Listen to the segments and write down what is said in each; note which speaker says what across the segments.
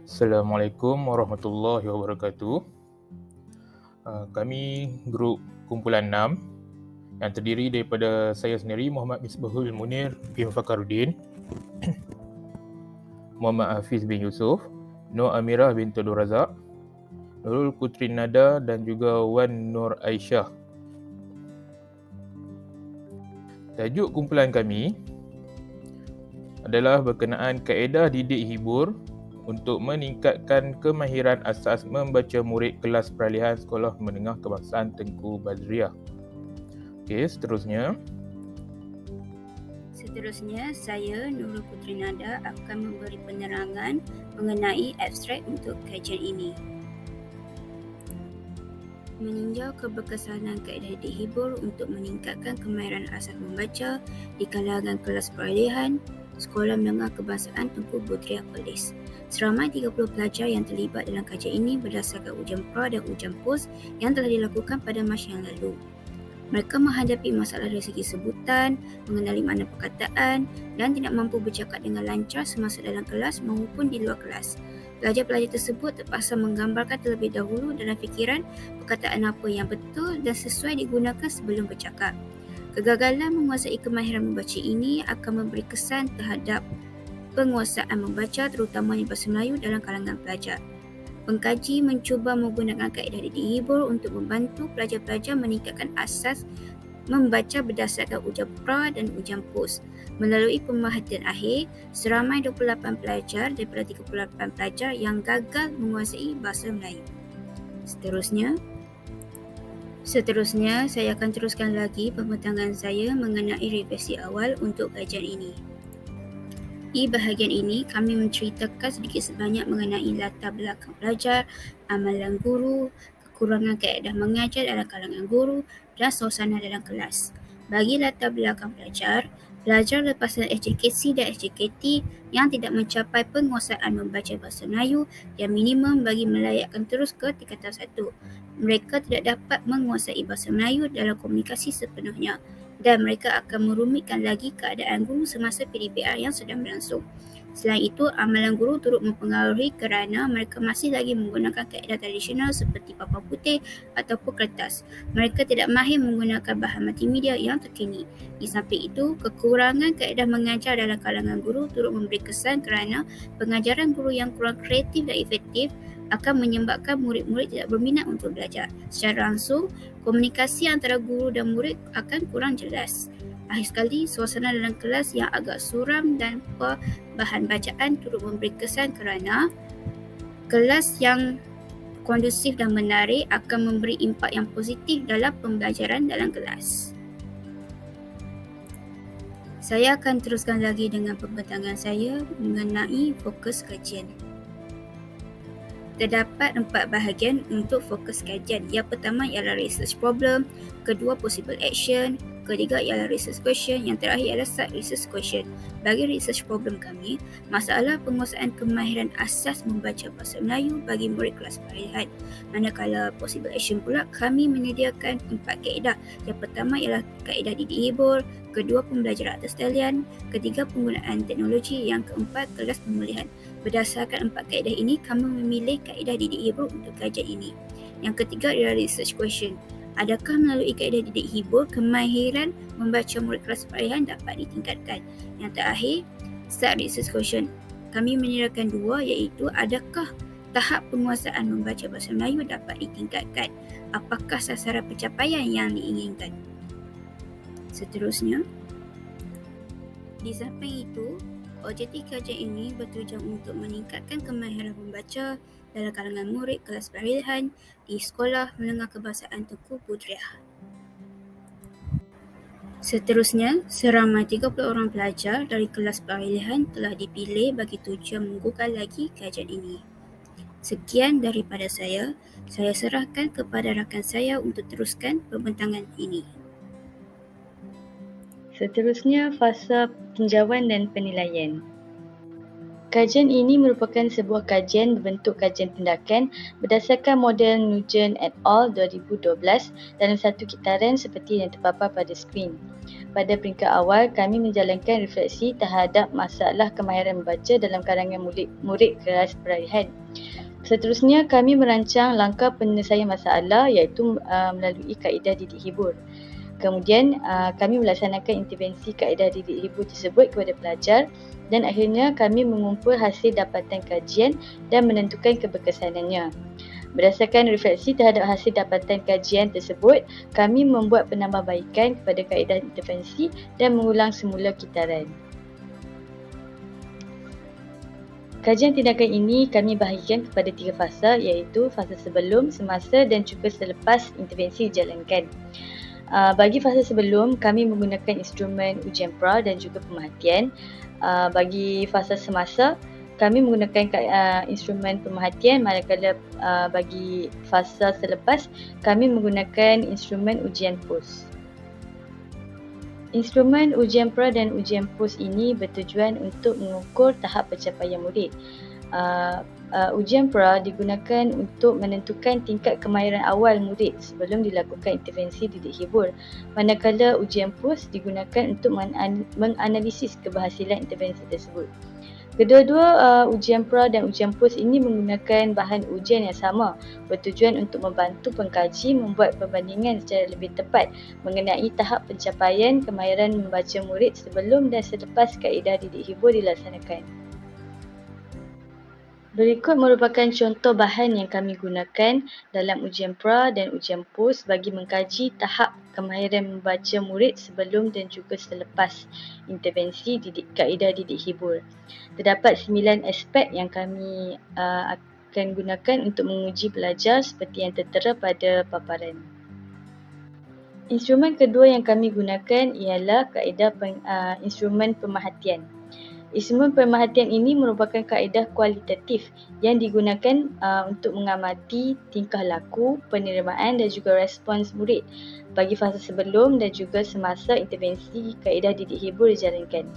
Speaker 1: Assalamualaikum warahmatullahi wabarakatuh. Kami grup kumpulan 6 yang terdiri daripada saya sendiri, Muhammad Misbahul Munir bin Fakaruddin, Muhammad Hafiz bin Yusuf, Nur Amirah bin Abdul Razak, Nurul Putri Nada dan juga Wan Nur Aisyah. Tajuk kumpulan kami adalah berkenaan kaedah didik hibur untuk meningkatkan kemahiran asas membaca murid kelas peralihan Sekolah Menengah Kebangsaan Tengku Bazriah. Okey, seterusnya
Speaker 2: saya, Nurul Putri Nada, akan memberi penerangan mengenai abstrak untuk kajian ini. Meninjau keberkesanan kaedah didik hibur untuk meningkatkan kemahiran asas membaca di kalangan kelas peralihan Sekolah Menengah Kebangsaan Tengku Bazriah Perlis. Seramai 30 pelajar yang terlibat dalam kajian ini berdasarkan ujian pra dan ujian pos yang telah dilakukan pada masa yang lalu. Mereka menghadapi masalah dari segi sebutan, mengenali makna perkataan dan tidak mampu bercakap dengan lancar semasa dalam kelas maupun di luar kelas. Pelajar-pelajar tersebut terpaksa menggambarkan terlebih dahulu dalam fikiran perkataan apa yang betul dan sesuai digunakan sebelum bercakap. Kegagalan menguasai kemahiran membaca ini akan memberi kesan terhadap penguasaan membaca terutama di bahasa Melayu dalam kalangan pelajar. Pengkaji mencuba menggunakan kaedah didik hibur untuk membantu pelajar-pelajar meningkatkan asas membaca berdasarkan ujian pra dan ujian pos. Melalui pemerhatian akhir, seramai 28 pelajar daripada 38 pelajar yang gagal menguasai bahasa Melayu. Seterusnya, saya akan teruskan lagi pembentangan saya mengenai revisi awal untuk kajian ini. Di bahagian ini, kami menceritakan sedikit sebanyak mengenai latar belakang pelajar, amalan guru, kekurangan kaedah mengajar dalam kalangan guru dan suasana dalam kelas. Bagi latar belakang pelajar lepasan SJKC dan SJKT yang tidak mencapai penguasaan membaca bahasa Melayu yang minimum bagi melayakkan terus ke tingkatan 1. Mereka tidak dapat menguasai bahasa Melayu dalam komunikasi sepenuhnya dan mereka akan merumitkan lagi keadaan guru semasa PDPR yang sedang berlangsung. Selain itu, amalan guru turut mempengaruhi kerana mereka masih lagi menggunakan kaedah tradisional seperti papan putih ataupun kertas. Mereka tidak mahir menggunakan bahan multimedia yang terkini. Di samping itu, kekurangan kaedah mengajar dalam kalangan guru turut memberi kesan kerana pengajaran guru yang kurang kreatif dan efektif akan menyebabkan murid-murid tidak berminat untuk belajar. Secara langsung, komunikasi antara guru dan murid akan kurang jelas. Akhir sekali, suasana dalam kelas yang agak suram dan bahan bacaan turut memberi kesan kerana kelas yang kondusif dan menarik akan memberi impak yang positif dalam pembelajaran dalam kelas. Saya akan teruskan lagi dengan pembentangan saya mengenai fokus kajian. Terdapat 4 bahagian untuk fokus kajian. Yang pertama ialah research problem, kedua possible action, ketiga ialah research question, yang terakhir ialah sub research question. Bagi research problem kami, masalah penguasaan kemahiran asas membaca bahasa Melayu bagi murid kelas peralihan. Manakala possible action pula, kami menyediakan 4 kaedah. Yang pertama ialah kaedah didik hibur, kedua pembelajaran atas talian, ketiga penggunaan teknologi, yang keempat kelas pemulihan. Berdasarkan 4 kaedah ini, kami memilih kaedah didik hibur untuk kajian ini. Yang ketiga ialah research question. Adakah melalui kaedah didik hibur, kemahiran membaca murid kelas peralihan dapat ditingkatkan? Yang terakhir, sub research question. Kami menyediakan 2, iaitu adakah tahap penguasaan membaca bahasa Melayu dapat ditingkatkan? Apakah sasaran pencapaian yang diinginkan? Seterusnya, di samping itu, objektif kajian ini bertujuan untuk meningkatkan kemahiran membaca dalam kalangan murid kelas peralihan di Sekolah Menengah Kebangsaan Tengku Bazriah. Seterusnya, seramai 30 orang pelajar dari kelas peralihan telah dipilih bagi tujuan menggugah lagi kajian ini. Sekian daripada saya serahkan kepada rakan saya untuk teruskan pembentangan ini.
Speaker 3: Seterusnya, fasa tinjauan dan penilaian. Kajian ini merupakan sebuah kajian berbentuk kajian tindakan berdasarkan model Nugent et al. 2012 dalam satu kitaran seperti yang terpapar pada skrin. Pada peringkat awal, kami menjalankan refleksi terhadap masalah kemahiran membaca dalam kalangan murid kelas peralihan. Seterusnya, kami merancang langkah penyelesaian masalah iaitu melalui kaedah didik hibur. Kemudian, kami melaksanakan intervensi kaedah didik hibur tersebut kepada pelajar dan akhirnya kami mengumpul hasil dapatan kajian dan menentukan keberkesanannya. Berdasarkan refleksi terhadap hasil dapatan kajian tersebut, kami membuat penambahbaikan kepada kaedah intervensi dan mengulang semula kitaran. Kajian tindakan ini kami bahagikan kepada 3 fasa iaitu fasa sebelum, semasa dan juga selepas intervensi dijalankan. Bagi fasa sebelum, kami menggunakan instrumen ujian pra dan juga pemerhatian. Bagi fasa semasa, kami menggunakan instrumen pemerhatian, manakala bagi fasa selepas, kami menggunakan instrumen ujian pos. Instrumen ujian pra dan ujian pos ini bertujuan untuk mengukur tahap pencapaian murid. Ujian pra digunakan untuk menentukan tingkat kemahiran awal murid sebelum dilakukan intervensi didik hibur, manakala ujian pos digunakan untuk menganalisis keberhasilan intervensi tersebut. Kedua-dua ujian pra dan ujian pos ini menggunakan bahan ujian yang sama, bertujuan untuk membantu pengkaji membuat perbandingan secara lebih tepat mengenai tahap pencapaian kemahiran membaca murid sebelum dan selepas kaedah didik hibur dilaksanakan. Berikut merupakan contoh bahan yang kami gunakan dalam ujian pra dan ujian pos bagi mengkaji tahap kemahiran membaca murid sebelum dan juga selepas intervensi kaedah didik hibur. Terdapat 9 aspek yang kami akan gunakan untuk menguji pelajar seperti yang tertera pada paparan. Instrumen kedua yang kami gunakan ialah kaedah instrumen pemerhatian. Instrumen pemerhatian ini merupakan kaedah kualitatif yang digunakan untuk mengamati tingkah laku, penerimaan dan juga respons murid bagi fasa sebelum dan juga semasa intervensi kaedah didik hibur dijalankan.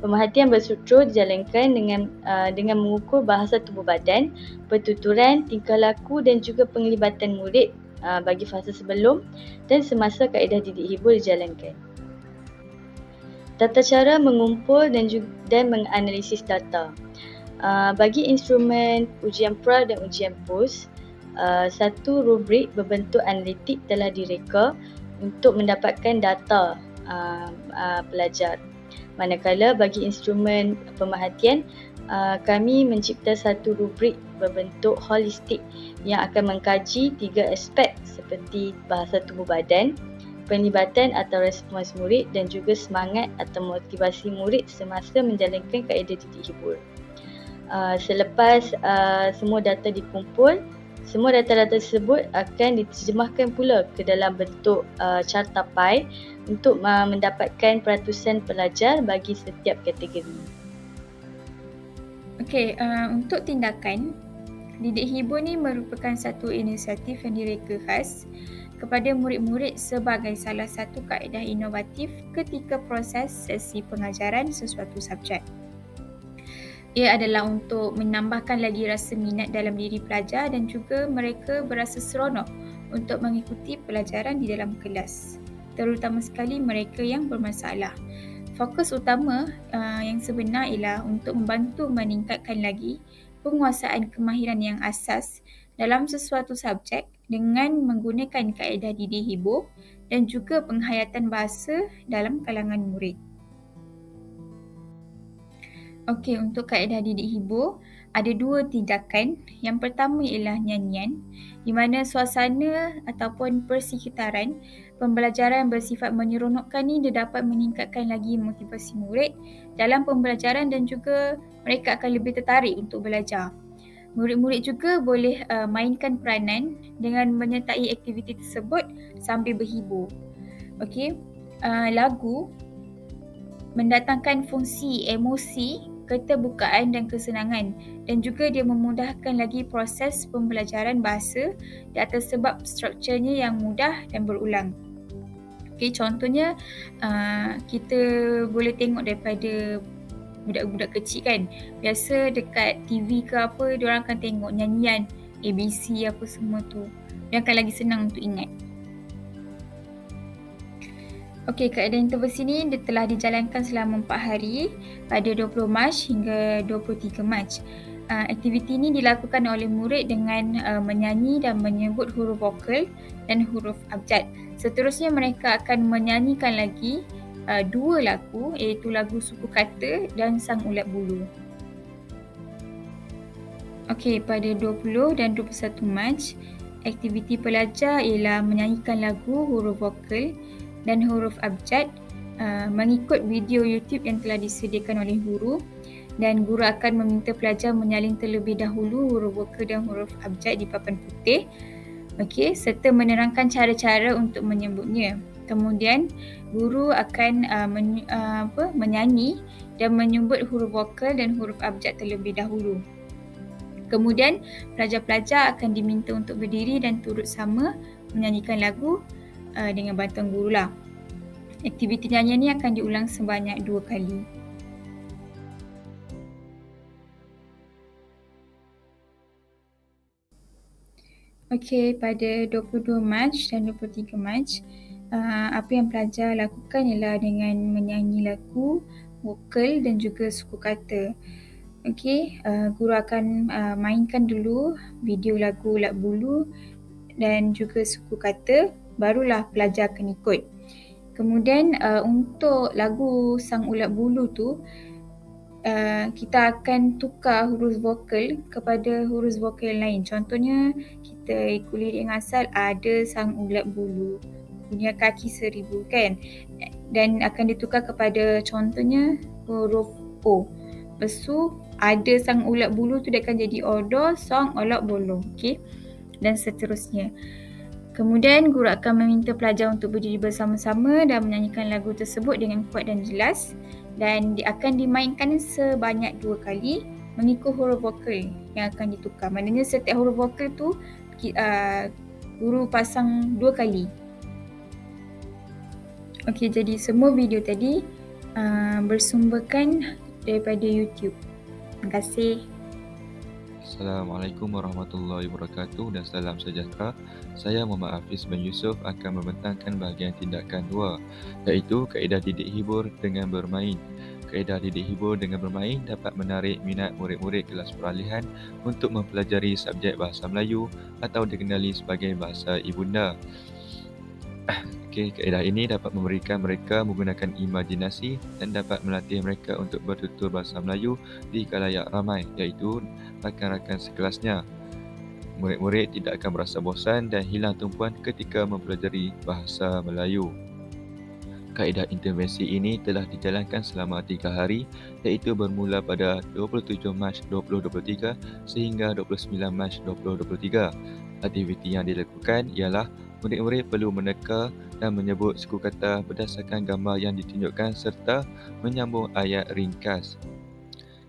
Speaker 3: Pemerhatian berstruktur dijalankan dengan mengukur bahasa tubuh badan, pertuturan, tingkah laku dan juga penglibatan murid bagi fasa sebelum dan semasa kaedah didik hibur dijalankan. Tata cara mengumpul dan menganalisis data. Bagi instrumen ujian pra dan ujian pos, satu rubrik berbentuk analitik telah direka untuk mendapatkan data pelajar. Manakala bagi instrumen pemerhatian, kami mencipta satu rubrik berbentuk holistik yang akan mengkaji 3 aspek seperti bahasa tubuh badan, penlibatan atau respons murid dan juga semangat atau motivasi murid semasa menjalankan kaedah didik hibur. Selepas semua data dikumpul, semua data-data tersebut akan diterjemahkan pula ke dalam bentuk carta pie untuk mendapatkan peratusan pelajar bagi setiap kategori.
Speaker 2: Okey, untuk tindakan, didik hibur ni merupakan satu inisiatif yang direka khas kepada murid-murid sebagai salah satu kaedah inovatif ketika proses sesi pengajaran sesuatu subjek. Ia adalah untuk menambahkan lagi rasa minat dalam diri pelajar dan juga mereka berasa seronok untuk mengikuti pelajaran di dalam kelas, terutama sekali mereka yang bermasalah. Fokus utama yang sebenar ialah untuk membantu meningkatkan lagi penguasaan kemahiran yang asas dalam sesuatu subjek dengan menggunakan kaedah didik hibur dan juga penghayatan bahasa dalam kalangan murid. Okey, untuk kaedah didik hibur, ada 2 tindakan. Yang pertama ialah nyanyian, di mana suasana ataupun persekitaran pembelajaran bersifat menyeronokkan ni dia dapat meningkatkan lagi motivasi murid dalam pembelajaran dan juga mereka akan lebih tertarik untuk belajar. Murid-murid juga boleh mainkan peranan dengan menyertai aktiviti tersebut sambil berhibur. Okey, lagu mendatangkan fungsi emosi, keterbukaan dan kesenangan dan juga dia memudahkan lagi proses pembelajaran bahasa di atas sebab strukturnya yang mudah dan berulang. Okey, contohnya kita boleh tengok daripada
Speaker 4: budak-budak kecil kan. Biasa dekat TV ke apa, diorang akan tengok nyanyian ABC apa semua tu. Dia akan lagi senang untuk ingat. Okey, kaedah intervensi ni dia telah dijalankan selama 4 hari pada 20 Mac hingga 23 Mac. Aktiviti ini dilakukan oleh murid dengan menyanyi dan menyebut huruf vokal dan huruf abjad. Seterusnya mereka akan menyanyikan lagi 2 lagu, iaitu lagu Suku Kata dan Sang Ulat Bulu. Okey, pada 20 dan 21 Mac, aktiviti pelajar ialah menyanyikan lagu huruf vokal dan huruf abjad mengikut video YouTube yang telah disediakan oleh guru, dan guru akan meminta pelajar menyalin terlebih dahulu huruf vokal dan huruf abjad di papan putih, okey, serta menerangkan cara-cara untuk menyebutnya. Kemudian guru akan menyanyi dan menyebut huruf vokal dan huruf abjad terlebih dahulu. Kemudian pelajar-pelajar akan diminta untuk berdiri dan turut sama menyanyikan lagu dengan bantuan guru lah. Aktiviti nyanyian ni akan diulang sebanyak 2 kali. Okey, pada 22 Mac dan 23 Mac, apa yang pelajar lakukan ialah dengan menyanyi lagu, vokal dan juga suku kata. Okey, guru akan mainkan dulu video lagu Ulat Bulu dan juga suku kata, barulah pelajar akan ikut. Kemudian untuk lagu Sang Ulat Bulu tu, kita akan tukar huruf vokal kepada huruf vokal yang lain. Contohnya, kita ikut lirik yang asal, ada sang ulat bulu, punya kaki 1000 kan. Dan akan ditukar kepada contohnya huruf O. Lepas tu, ada sang ulat bulu tu dia akan jadi odo, sang ulat bulu. Okay? Dan seterusnya. Kemudian guru akan meminta pelajar untuk berdiri bersama-sama dan menyanyikan lagu tersebut dengan kuat dan jelas, dan akan dimainkan sebanyak 2 kali mengikut huruf vokal yang akan ditukar. Maknanya setiap huruf vokal tu guru pasang 2 kali. Okey, jadi semua video tadi bersumberkan daripada YouTube. Terima kasih.
Speaker 5: Assalamualaikum warahmatullahi wabarakatuh dan salam sejahtera. Saya Muhammad Hafiz bin Yusof akan membentangkan bahagian tindakan 2, iaitu kaedah didik hibur dengan bermain. Kaedah didik hibur dengan bermain dapat menarik minat murid-murid kelas peralihan untuk mempelajari subjek bahasa Melayu atau dikenali sebagai bahasa ibunda. Kaedah ini dapat memberikan mereka menggunakan imajinasi dan dapat melatih mereka untuk bertutur bahasa Melayu di khalayak ramai, iaitu rakan-rakan sekelasnya. Murid-murid tidak akan berasa bosan dan hilang tumpuan ketika mempelajari bahasa Melayu. Kaedah intervensi ini telah dijalankan selama 3 hari, iaitu bermula pada 27 Mac 2023 sehingga 29 Mac 2023. Aktiviti yang dilakukan ialah murid-murid perlu meneka dan menyebut suku kata berdasarkan gambar yang ditunjukkan serta menyambung ayat ringkas.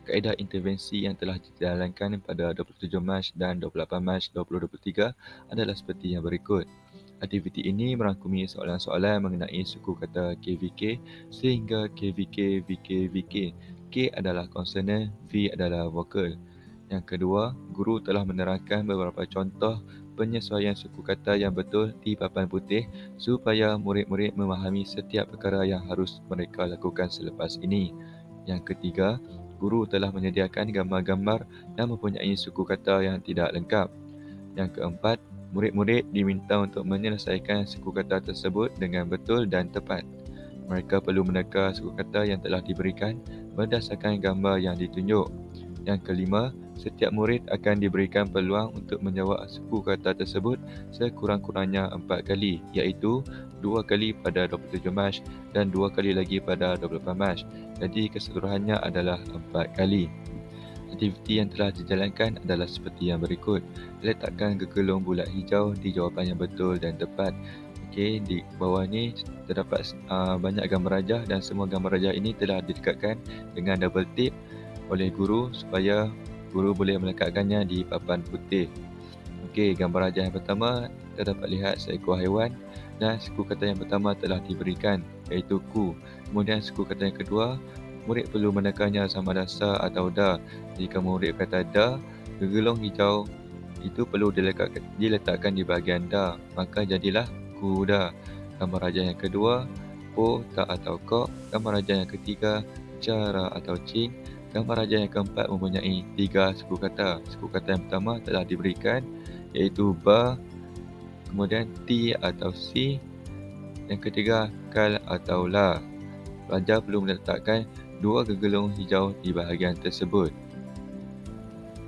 Speaker 5: Kaedah intervensi yang telah dijalankan pada 27 Mac dan 28 Mac 2023 adalah seperti yang berikut. Aktiviti ini merangkumi soalan-soalan mengenai suku kata KVK sehingga KVK, VK, VK. K adalah konsonan, V adalah vokal. Yang kedua, guru telah menerangkan beberapa contoh penyesuaian suku kata yang betul di papan putih supaya murid-murid memahami setiap perkara yang harus mereka lakukan selepas ini. Yang ketiga, guru telah menyediakan gambar-gambar dan mempunyai suku kata yang tidak lengkap. Yang keempat, murid-murid diminta untuk menyelesaikan suku kata tersebut dengan betul dan tepat. Mereka perlu meneka suku kata yang telah diberikan berdasarkan gambar yang ditunjuk. Yang kelima, setiap murid akan diberikan peluang untuk menjawab suku kata tersebut sekurang-kurangnya 4 kali, iaitu 2 kali pada 27 Mac dan 2 kali lagi pada 28 Mac. Jadi keseluruhannya adalah 4 kali. Aktiviti yang telah dijalankan adalah seperti yang berikut. Letakkan gegelung bulat hijau di jawapan yang betul dan tepat. Okey, di bawah ni terdapat banyak gambar rajah dan semua gambar rajah ini telah didekatkan dengan double tip oleh guru supaya guru boleh melekatkannya di papan putih. Okey, gambar rajah yang pertama kita dapat lihat seekor haiwan dan suku kata yang pertama telah diberikan, iaitu ku. Kemudian suku kata yang kedua murid perlu menekannya sama ada sa atau da. Jika murid kata da, gergelong hijau itu perlu diletakkan di bahagian da, maka jadilah kuda. Gambar rajah yang kedua, po, ta atau kok. Gambar rajah yang ketiga, cara atau cing. Gambar rajah yang keempat mempunyai 3 suku kata. Suku kata yang pertama telah diberikan, iaitu ba, kemudian ti atau si, yang ketiga kal atau la. Pelajar perlu meletakkan 2 gergelong hijau di bahagian tersebut.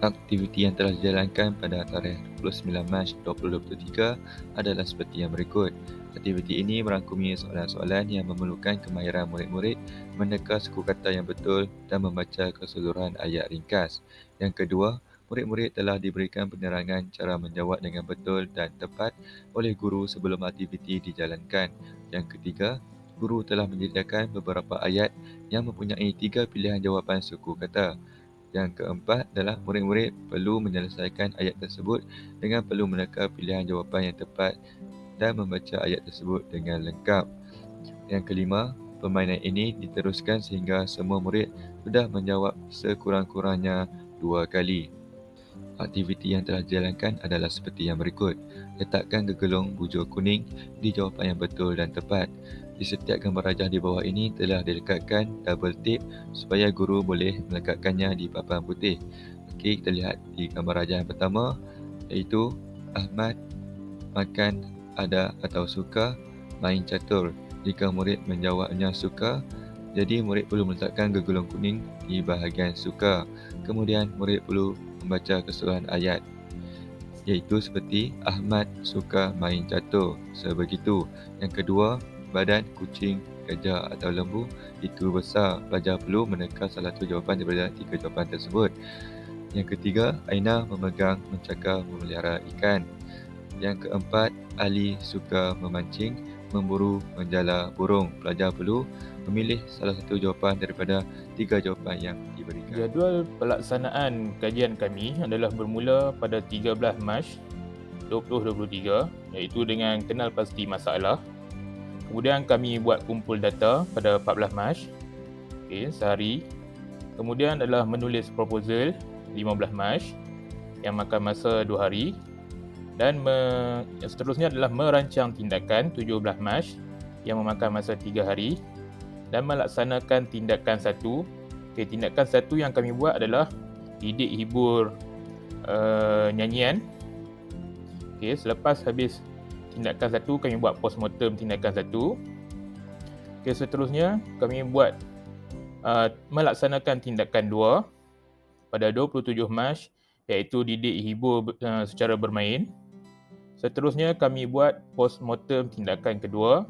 Speaker 5: Aktiviti yang telah dijalankan pada tarikh 29 Mac 2023 adalah seperti yang berikut. Aktiviti ini merangkumi soalan-soalan yang memerlukan kemahiran murid-murid meneka suku kata yang betul dan membaca keseluruhan ayat ringkas. Yang kedua, murid-murid telah diberikan penerangan cara menjawab dengan betul dan tepat oleh guru sebelum aktiviti dijalankan. Yang ketiga, guru telah menyediakan beberapa ayat yang mempunyai 3 pilihan jawapan suku kata. Yang keempat adalah murid-murid perlu menyelesaikan ayat tersebut dengan perlu meneka pilihan jawapan yang tepat dan membaca ayat tersebut dengan lengkap. Yang kelima, permainan ini diteruskan sehingga semua murid sudah menjawab sekurang-kurangnya 2 kali. Aktiviti yang telah dijalankan adalah seperti yang berikut. Letakkan gergelong bujur kuning di jawapan yang betul dan tepat. Di setiap gambar rajah di bawah ini telah dilekatkan double tape supaya guru boleh melekatkannya di papan putih. Okey, kita lihat di gambar rajah yang pertama, iaitu Ahmad makan ada atau suka main catur. Jika murid menjawabnya suka, jadi murid perlu meletakkan gergelong kuning di bahagian suka. Kemudian murid perlu membaca keseluruhan ayat, iaitu seperti Ahmad suka main catur. Sebegitu. Yang kedua, badan kucing, gajah atau lembu itu besar. Pelajar perlu meneka salah satu jawapan daripada 3 jawapan tersebut. Yang ketiga, Aina memegang, mencakar, memelihara ikan. Yang keempat, Ali suka memancing, memburu, menjala burung. Pelajar perlu memilih salah satu jawapan daripada 3 jawapan yang diberikan.
Speaker 1: Jadual pelaksanaan kajian kami adalah bermula pada 13 Mac 2023, iaitu dengan kenal pasti masalah. Kemudian kami buat kumpul data pada 14 Mac, sehari. Kemudian adalah menulis proposal 15 Mac yang makan masa 2 hari. Dan seterusnya adalah merancang tindakan 17 Mac yang memakan masa 3 hari dan melaksanakan tindakan 1. Tindakan 1 yang kami buat adalah didik hibur nyanyian. Selepas habis tindakan 1, kami buat postmortem tindakan 1. Seterusnya kami buat melaksanakan tindakan 2 pada 27 Mac, iaitu didik hibur secara bermain. Seterusnya kami buat postmortem tindakan kedua.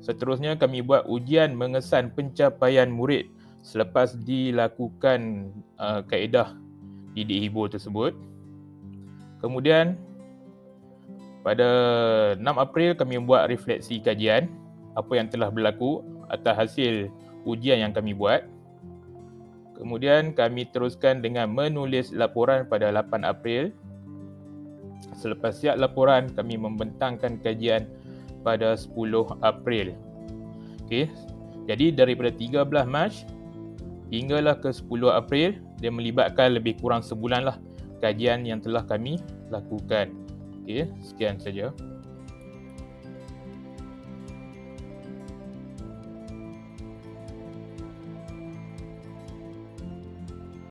Speaker 1: Seterusnya kami buat ujian mengesan pencapaian murid selepas dilakukan kaedah didik hibur tersebut. Kemudian pada 6 April kami buat refleksi kajian apa yang telah berlaku atas hasil ujian yang kami buat. Kemudian kami teruskan dengan menulis laporan pada 8 April. Selepas siap laporan, kami membentangkan kajian pada 10 April. Jadi daripada 13 Mac hinggalah ke 10 April, dia melibatkan lebih kurang sebulan lah kajian yang telah kami lakukan. Sekian saja.